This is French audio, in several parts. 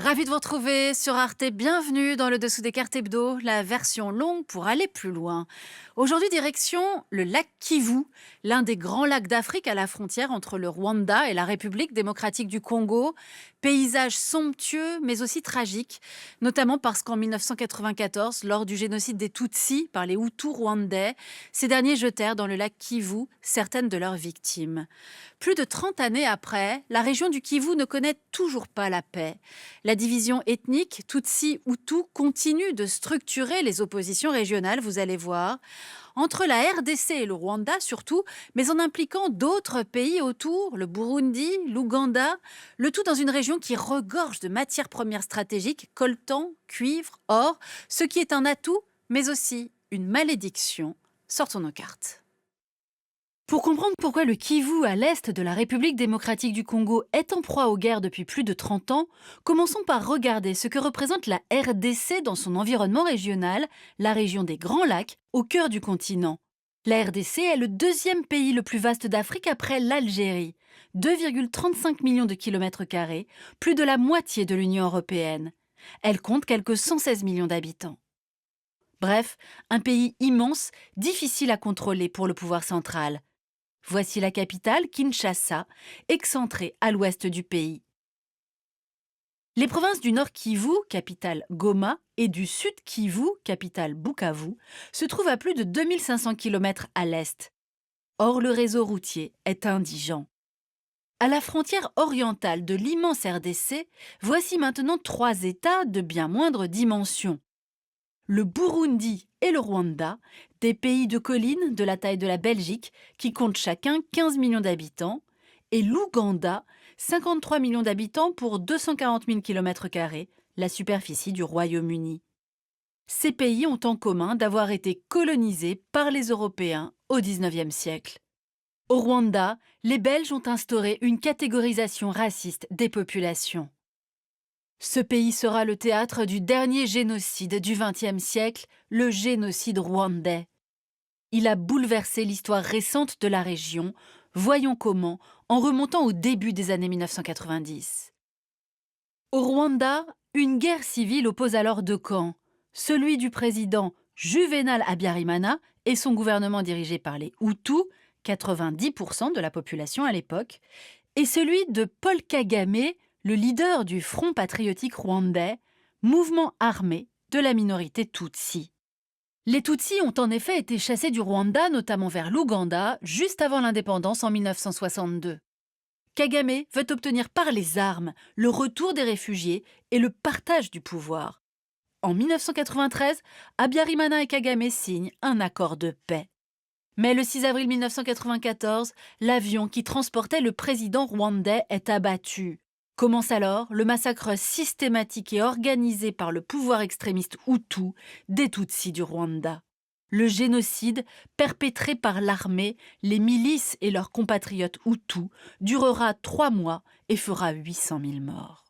Ravi de vous retrouver sur Arte. Bienvenue dans le Dessous des cartes hebdo, la version longue pour aller plus loin. Aujourd'hui, direction le lac Kivu, l'un des grands lacs d'Afrique à la frontière entre le Rwanda et la République démocratique du Congo. Paysage somptueux, mais aussi tragique, notamment parce qu'en 1994, lors du génocide des Tutsis par les Hutus rwandais, ces derniers jetèrent dans le lac Kivu certaines de leurs victimes. Plus de 30 années après, la région du Kivu ne connaît toujours pas la paix. La division ethnique Tutsi-Hutu continue de structurer les oppositions régionales, vous allez voir, entre la RDC et le Rwanda surtout, mais en impliquant d'autres pays autour, le Burundi, l'Ouganda, le tout dans une région qui regorge de matières premières stratégiques, coltan, cuivre, or, ce qui est un atout, mais aussi une malédiction. Sortons nos cartes. Pour comprendre pourquoi le Kivu, à l'est de la République démocratique du Congo, est en proie aux guerres depuis plus de 30 ans, commençons par regarder ce que représente la RDC dans son environnement régional, la région des Grands Lacs, au cœur du continent. La RDC est le deuxième pays le plus vaste d'Afrique après l'Algérie. 2,35 millions de kilomètres carrés, plus de la moitié de l'Union européenne. Elle compte quelques 116 millions d'habitants. Bref, un pays immense, difficile à contrôler pour le pouvoir central. Voici la capitale, Kinshasa, excentrée à l'ouest du pays. Les provinces du Nord Kivu, capitale Goma, et du Sud Kivu, capitale Bukavu, se trouvent à plus de 2500 km à l'est. Or, le réseau routier est indigent. À la frontière orientale de l'immense RDC, voici maintenant 3 États de bien moindre dimension. Le Burundi et le Rwanda, des pays de collines de la taille de la Belgique qui comptent chacun 15 millions d'habitants, et l'Ouganda, 53 millions d'habitants pour 240 000 km², la superficie du Royaume-Uni. Ces pays ont en commun d'avoir été colonisés par les Européens au XIXe siècle. Au Rwanda, les Belges ont instauré une catégorisation raciste des populations. Ce pays sera le théâtre du dernier génocide du XXe siècle, le génocide rwandais. Il a bouleversé l'histoire récente de la région. Voyons comment, en remontant au début des années 1990. Au Rwanda, une guerre civile oppose alors deux camps, celui du président Juvenal Habyarimana et son gouvernement dirigé par les Hutus, 90% de la population à l'époque, et celui de Paul Kagame, le leader du Front patriotique rwandais, mouvement armé de la minorité Tutsi. Les Tutsis ont en effet été chassés du Rwanda, notamment vers l'Ouganda, juste avant l'indépendance en 1962. Kagame veut obtenir par les armes le retour des réfugiés et le partage du pouvoir. En 1993, Habyarimana et Kagame signent un accord de paix. Mais le 6 avril 1994, l'avion qui transportait le président rwandais est abattu. Commence alors le massacre systématique et organisé par le pouvoir extrémiste Hutu des Tutsis du Rwanda. Le génocide, perpétré par l'armée, les milices et leurs compatriotes Hutus, durera 3 mois et fera 800 000 morts.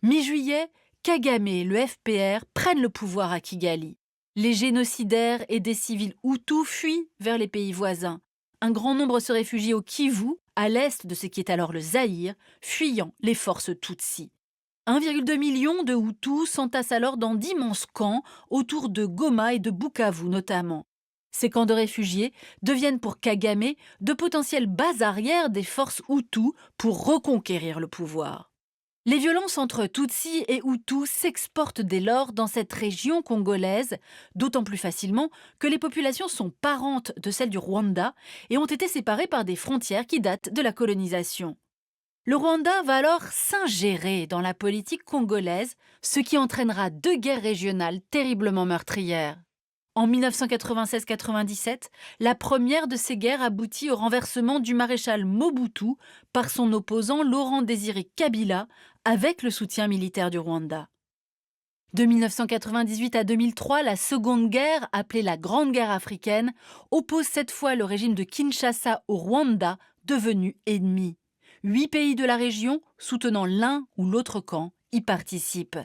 Mi-juillet, Kagame et le FPR prennent le pouvoir à Kigali. Les génocidaires et des civils Hutus fuient vers les pays voisins. Un grand nombre se réfugie au Kivu, à l'est de ce qui est alors le Zaïre, fuyant les forces Tutsis. 1,2 million de Hutus s'entassent alors dans d'immenses camps autour de Goma et de Bukavu notamment. Ces camps de réfugiés deviennent pour Kagame de potentielles bases arrières des forces Hutus pour reconquérir le pouvoir. Les violences entre Tutsis et Hutus s'exportent dès lors dans cette région congolaise, d'autant plus facilement que les populations sont parentes de celles du Rwanda et ont été séparées par des frontières qui datent de la colonisation. Le Rwanda va alors s'ingérer dans la politique congolaise, ce qui entraînera 2 guerres régionales terriblement meurtrières. En 1996-97, la première de ces guerres aboutit au renversement du maréchal Mobutu par son opposant Laurent-Désiré Kabila avec le soutien militaire du Rwanda. De 1998 à 2003, la seconde guerre, appelée la Grande Guerre africaine, oppose cette fois le régime de Kinshasa au Rwanda, devenu ennemi. 8 pays de la région, soutenant l'un ou l'autre camp, y participent.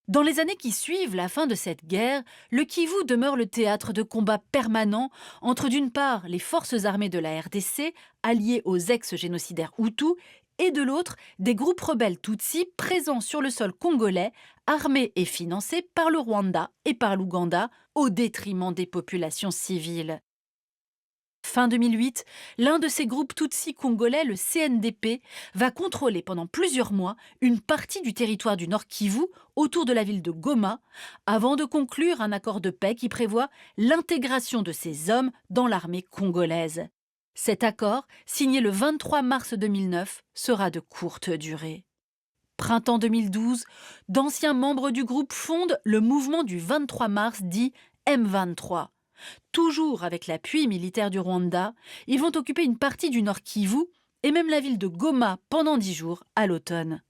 Dans les années qui suivent la fin de cette guerre, le Kivu demeure le théâtre de combats permanents entre d'une part les forces armées de la RDC, alliées aux ex-génocidaires Hutus, et de l'autre, des groupes rebelles Tutsis présents sur le sol congolais, armés et financés par le Rwanda et par l'Ouganda, au détriment des populations civiles. Fin 2008, l'un de ces groupes Tutsis congolais, le CNDP, va contrôler pendant plusieurs mois une partie du territoire du Nord Kivu autour de la ville de Goma, avant de conclure un accord de paix qui prévoit l'intégration de ces hommes dans l'armée congolaise. Cet accord, signé le 23 mars 2009, sera de courte durée. Printemps 2012, d'anciens membres du groupe fondent le mouvement du 23 mars dit M23. Toujours avec l'appui militaire du Rwanda, ils vont occuper une partie du Nord Kivu et même la ville de Goma pendant 10 jours à l'automne.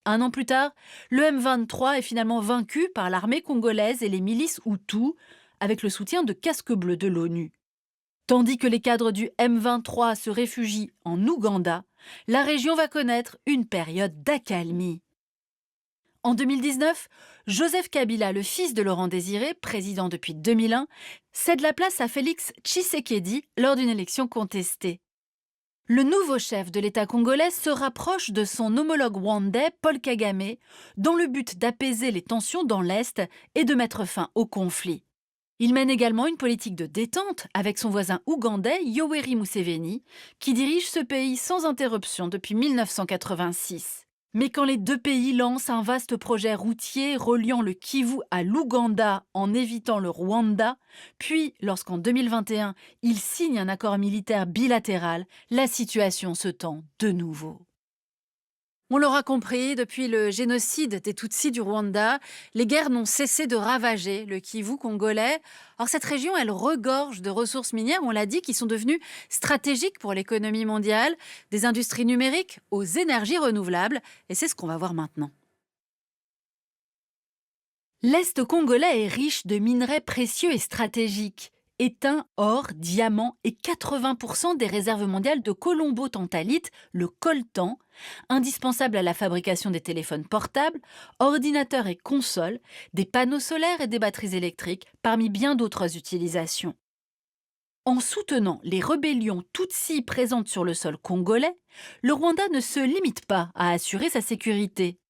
Un an plus tard, le M23 est finalement vaincu par l'armée congolaise et les milices Hutus, avec le soutien de casques bleus de l'ONU. Tandis que les cadres du M23 se réfugient en Ouganda, la région va connaître une période d'accalmie. En 2019, Joseph Kabila, le fils de Laurent Désiré, président depuis 2001, cède la place à Félix Tshisekedi lors d'une élection contestée. Le nouveau chef de l'État congolais se rapproche de son homologue rwandais, Paul Kagame, dans le but d'apaiser les tensions dans l'Est et de mettre fin au conflit. Il mène également une politique de détente avec son voisin ougandais, Yoweri Museveni, qui dirige ce pays sans interruption depuis 1986. Mais quand les deux pays lancent un vaste projet routier reliant le Kivu à l'Ouganda en évitant le Rwanda, puis lorsqu'en 2021, ils signent un accord militaire bilatéral, la situation se tend de nouveau. On l'aura compris, depuis le génocide des Tutsis du Rwanda, les guerres n'ont cessé de ravager le Kivu congolais. Or, cette région, elle regorge de ressources minières, on l'a dit, qui sont devenues stratégiques pour l'économie mondiale, des industries numériques aux énergies renouvelables. Et c'est ce qu'on va voir maintenant. L'Est congolais est riche de minerais précieux et stratégiques. Étain, or, diamants et 80% des réserves mondiales de colombo-tantalite, le coltan, indispensable à la fabrication des téléphones portables, ordinateurs et consoles, des panneaux solaires et des batteries électriques, parmi bien d'autres utilisations. En soutenant les rébellions Tutsis présentes sur le sol congolais, le Rwanda ne se limite pas à assurer sa sécurité.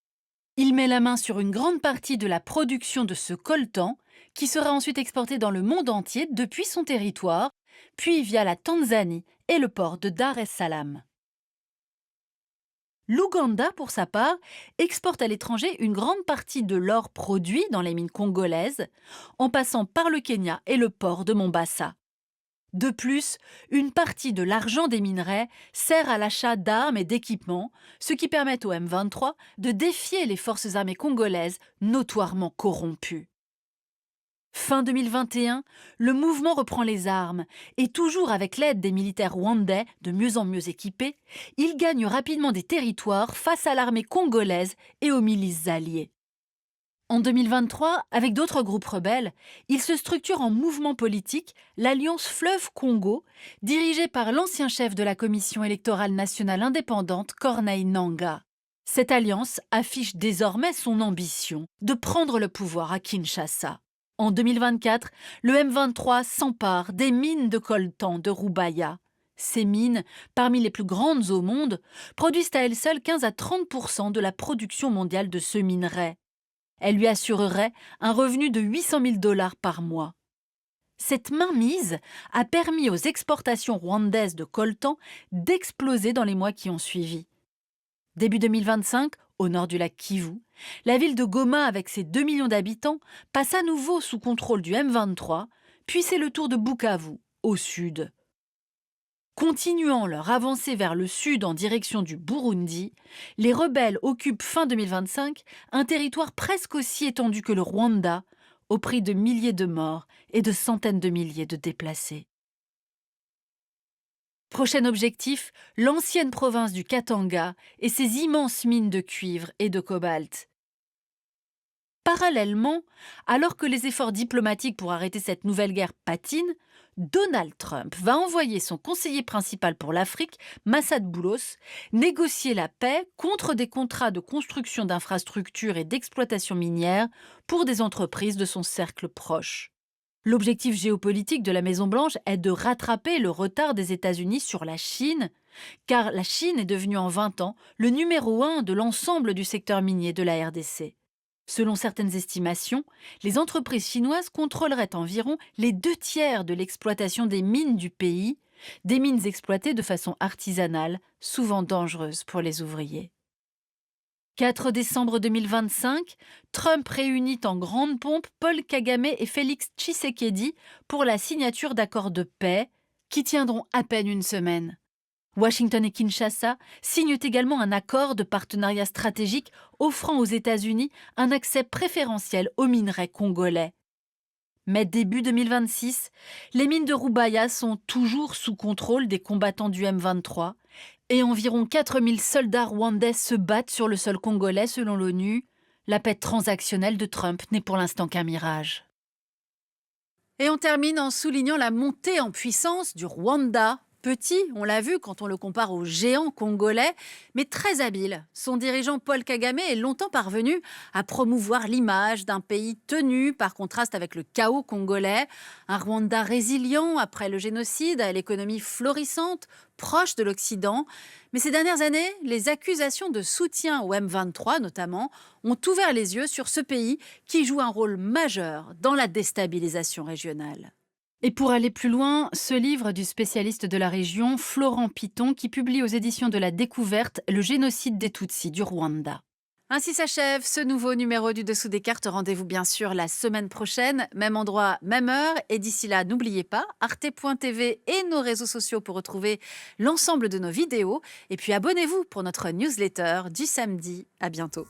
Il met la main sur une grande partie de la production de ce coltan, qui sera ensuite exporté dans le monde entier depuis son territoire, puis via la Tanzanie et le port de Dar es Salaam. L'Ouganda, pour sa part, exporte à l'étranger une grande partie de l'or produit dans les mines congolaises, en passant par le Kenya et le port de Mombasa. De plus, une partie de l'argent des minerais sert à l'achat d'armes et d'équipements, ce qui permet au M23 de défier les forces armées congolaises notoirement corrompues. Fin 2021, le mouvement reprend les armes et toujours avec l'aide des militaires rwandais de mieux en mieux équipés, il gagne rapidement des territoires face à l'armée congolaise et aux milices alliées. En 2023, avec d'autres groupes rebelles, il se structure en mouvement politique l'Alliance Fleuve Congo, dirigée par l'ancien chef de la Commission électorale nationale indépendante, Corneille Nangaa. Cette alliance affiche désormais son ambition de prendre le pouvoir à Kinshasa. En 2024, le M23 s'empare des mines de coltan de Rubaya. Ces mines, parmi les plus grandes au monde, produisent à elles seules 15 à 30% de la production mondiale de ce minerai. Elle lui assurerait un revenu de 800 000 $ par mois. Cette mainmise a permis aux exportations rwandaises de coltan d'exploser dans les mois qui ont suivi. Début 2025, au nord du lac Kivu, la ville de Goma, avec ses 2 millions d'habitants, passe à nouveau sous contrôle du M23, puis c'est le tour de Bukavu, au sud. Continuant leur avancée vers le sud en direction du Burundi, les rebelles occupent fin 2025 un territoire presque aussi étendu que le Rwanda, au prix de milliers de morts et de centaines de milliers de déplacés. Prochain objectif, l'ancienne province du Katanga et ses immenses mines de cuivre et de cobalt. Parallèlement, alors que les efforts diplomatiques pour arrêter cette nouvelle guerre patinent, Donald Trump va envoyer son conseiller principal pour l'Afrique, Massad Boulos, négocier la paix contre des contrats de construction d'infrastructures et d'exploitation minière pour des entreprises de son cercle proche. L'objectif géopolitique de la Maison-Blanche est de rattraper le retard des États-Unis sur la Chine, car la Chine est devenue en 20 ans le numéro 1 de l'ensemble du secteur minier de la RDC. Selon certaines estimations, les entreprises chinoises contrôleraient environ les 2 tiers de l'exploitation des mines du pays, des mines exploitées de façon artisanale, souvent dangereuses pour les ouvriers. 4 décembre 2025, Trump réunit en grande pompe Paul Kagame et Félix Tshisekedi pour la signature d'accords de paix qui tiendront à peine une semaine. Washington et Kinshasa signent également un accord de partenariat stratégique offrant aux États-Unis un accès préférentiel aux minerais congolais. Mais début 2026, les mines de Roubaïa sont toujours sous contrôle des combattants du M23 et environ 4000 soldats rwandais se battent sur le sol congolais selon l'ONU. La paix transactionnelle de Trump n'est pour l'instant qu'un mirage. Et on termine en soulignant la montée en puissance du Rwanda. Petit, on l'a vu quand on le compare au géant congolais, mais très habile. Son dirigeant Paul Kagame est longtemps parvenu à promouvoir l'image d'un pays tenu par contraste avec le chaos congolais. Un Rwanda résilient après le génocide, à l'économie florissante, proche de l'Occident. Mais ces dernières années, les accusations de soutien au M23 notamment ont ouvert les yeux sur ce pays qui joue un rôle majeur dans la déstabilisation régionale. Et pour aller plus loin, ce livre du spécialiste de la région, Florent Piton, qui publie aux éditions de la Découverte le génocide des Tutsis du Rwanda. Ainsi s'achève ce nouveau numéro du Dessous des cartes. Rendez-vous bien sûr la semaine prochaine, même endroit, même heure. Et d'ici là, n'oubliez pas, arte.tv et nos réseaux sociaux pour retrouver l'ensemble de nos vidéos. Et puis abonnez-vous pour notre newsletter du samedi. À bientôt.